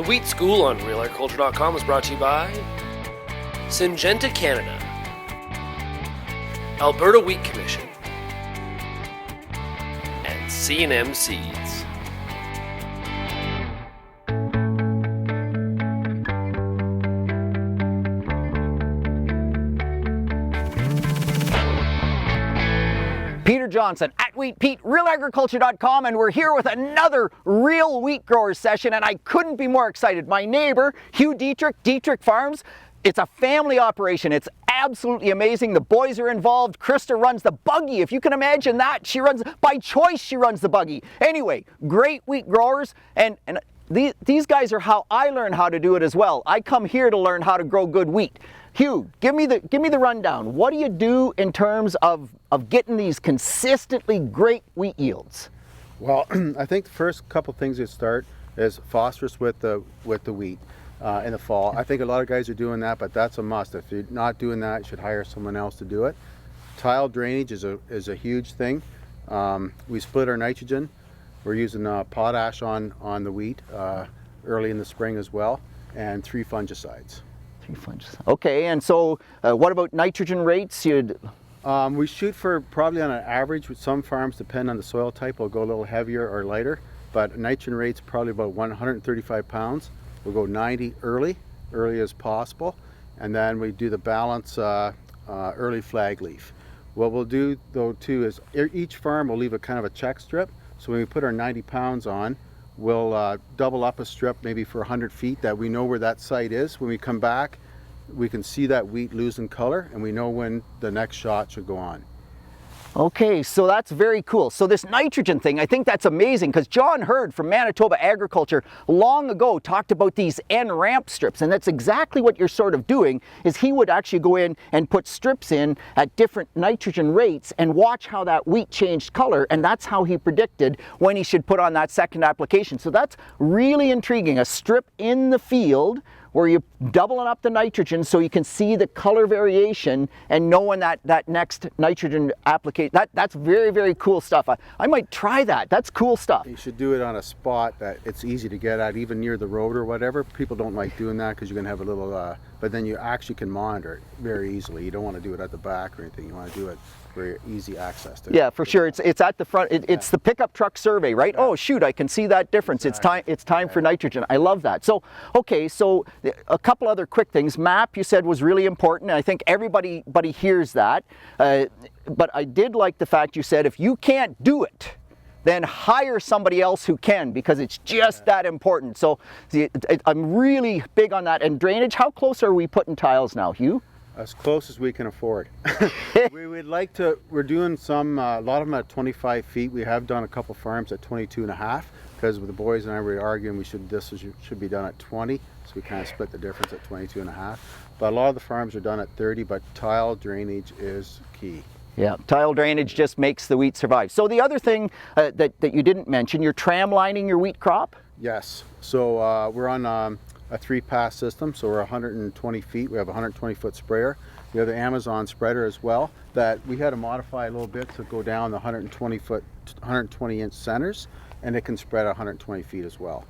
The Wheat School on RealAgriculture.com is brought to you by Syngenta Canada, Alberta Wheat Commission, and C&M Seeds. Peter Johnson at Wheat Pete, RealAgriculture.com, and we're here with another Real Wheat Growers session, and I couldn't be more excited. My neighbor, Hugh Dietrich, Dietrich Farms, it's a family operation. It's absolutely amazing. The boys are involved. Krista runs the buggy, if you can imagine that. She runs, by choice, she runs the buggy. Anyway, great wheat growers, and these guys are how I learn how to do it as well. I come here to learn how to grow good wheat. Hugh, give me the rundown. What do you do in terms of getting these consistently great wheat yields? Well, I think the first couple things to start is phosphorus with the wheat in the fall. I think a lot of guys are doing that, but that's a must. If you're not doing that, you should hire someone else to do it. Tile drainage is a huge thing. We split our nitrogen. We're using potash on the wheat early in the spring as well, and 3 fungicides. Okay, and so what about nitrogen rates? We shoot for probably on an average. With some farms, depend on the soil type, will go a little heavier or lighter, but nitrogen rates probably about 135 pounds. We'll go 90 early as possible, and then we do the balance early flag leaf. What we'll do though too is each farm will leave a kind of a check strip, so when we put our 90 pounds on, we'll double up a strip maybe for 100 feet that we know where that site is. When we come back, we can see that wheat losing color, and we know when the next shot should go on. Okay, so that's very cool. So this nitrogen thing, I think that's amazing, because John Hurd from Manitoba Agriculture long ago talked about these N-ramp strips, and that's exactly what you're sort of doing, is he would actually go in and put strips in at different nitrogen rates and watch how that wheat changed color, and that's how he predicted when he should put on that second application. So that's really intriguing, a strip in the field where you're doubling up the nitrogen so you can see the color variation and knowing that next nitrogen application. That's very, very cool stuff. I might try that. That's cool stuff. You should do it on a spot that it's easy to get at, even near the road or whatever. People don't like doing that because you're going to have a little, but then you actually can monitor it very easily. You don't want to do it at the back or anything. You want to do it for easy access to it. Yeah, for sure. It's at the front. It's the pickup truck survey, right? Yeah. Oh shoot, I can see that difference. Exactly. It's time for nitrogen. I love that. So okay, so a couple other quick things. MAP, you said, was really important. I think everybody hears that. But I did like the fact you said if you can't do it, then hire somebody else who can, because it's just that important. So I'm really big on that. And drainage, how close are we putting tiles now, Hugh? As close as we can afford. We would like to, we're doing some, a lot of them at 25 feet. We have done a couple farms at 22 and a half, because with the boys and I were arguing this should be done at 20. So we kind of split the difference at 22 and a half. But a lot of the farms are done at 30, but tile drainage is key. Yeah, tile drainage just makes the wheat survive. So the other thing that you didn't mention, you're tram lining your wheat crop? Yes, so we're on a 3-pass system, so we're 120 feet. We have a 120-foot sprayer. We have the Amazon spreader as well that we had to modify a little bit to go down the 120-inch centers, and it can spread 120 feet as well.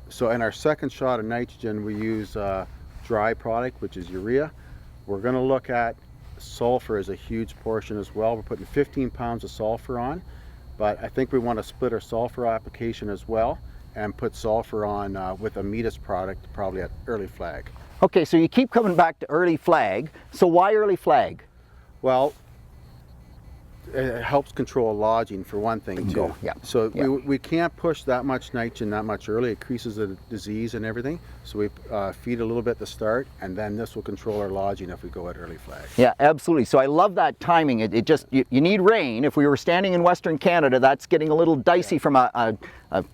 So in our second shot of nitrogen, we use dry product, which is urea. We're going to look at sulfur as a huge portion as well. We're putting 15 pounds of sulfur on, but I think we want to split our sulfur application as well and put sulfur on with a Metis product, probably at early flag. Okay, so you keep coming back to early flag. So why early flag? Well, it helps control lodging for one thing too. Yeah. So we can't push that much nitrogen that much early. It increases the disease and everything. So we feed a little bit at the start, and then this will control our lodging if we go at early flag. Yeah, absolutely. So I love that timing. It just, you need rain. If we were standing in Western Canada, that's getting a little dicey from a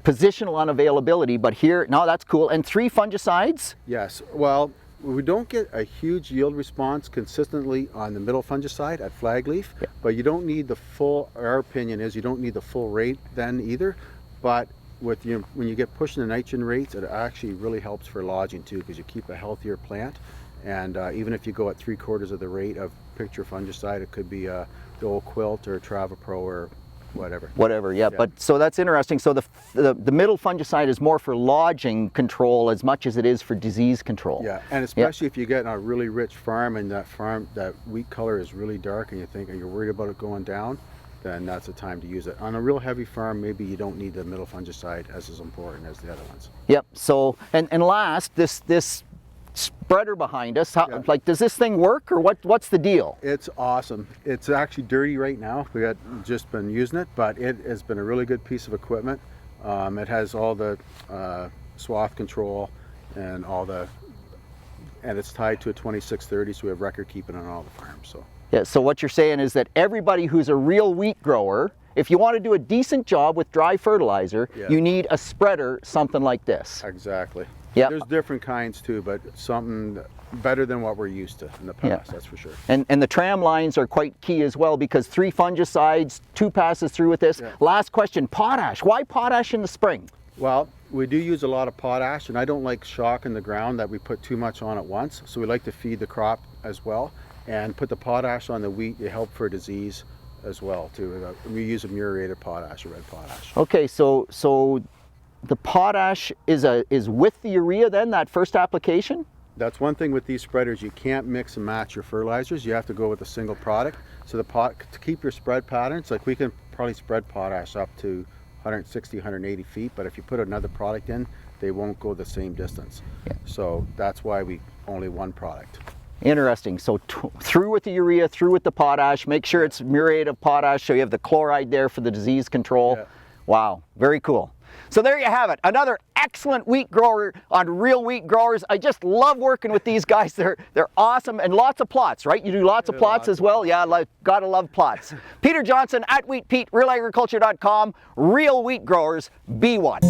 positional unavailability, but here, no, that's cool. And 3 fungicides? Yes, well, we don't get a huge yield response consistently on the middle fungicide at flag leaf, but you don't need the full, our opinion is you don't need the full rate then either, but with when you get pushing the nitrogen rates, it actually really helps for lodging too, because you keep a healthier plant. And even if you go at 3/4 of the rate of picture fungicide, it could be the old Quilt or Travapro or whatever. Yeah. But so that's interesting. So the middle fungicide is more for lodging control as much as it is for disease control. Yeah, and especially if you get on a really rich farm and that wheat color is really dark and you're worried about it going down, then that's the time to use it. On a real heavy farm, maybe you don't need the middle fungicide as important as the other ones. Yep. So and last, this spreader behind us, like, does this thing work, or what's the deal? It's awesome. It's actually dirty right now. We got just been using it, but it has been a really good piece of equipment. It has all the swath control and and it's tied to a 2630, so we have record keeping on all the farms. So yeah. So what you're saying is that everybody who's a real wheat grower, if you want to do a decent job with dry fertilizer, you need a spreader, something like this. Exactly. Yeah. There's different kinds too, but something better than what we're used to in the past, that's for sure. And the tram lines are quite key as well, because 3 fungicides, 2 passes through with this. Last question, potash. Why potash in the spring? Well, we do use a lot of potash, and I don't like shock in the ground that we put too much on at once. So we like to feed the crop as well, and put the potash on the wheat to help for disease as well too. We use a muriated potash, or red potash. Okay, so the potash is with the urea then, that first application? That's one thing with these spreaders, you can't mix and match your fertilizers. You have to go with a single product. So to keep your spread patterns, like we can probably spread potash up to 160, 180 feet, but if you put another product in, they won't go the same distance. So that's why we only one product. Interesting. So through with the urea, through with the potash, make sure it's muriate of potash, so you have the chloride there for the disease control. Wow, very cool. So there you have it, another excellent wheat grower on Real Wheat Growers. I just love working with these guys. They're awesome, and lots of plots, right? You do lots of plots as well? Yeah, gotta love plots. Peter Johnson at Wheat Pete, RealAgriculture.com. Real Wheat Growers, be one.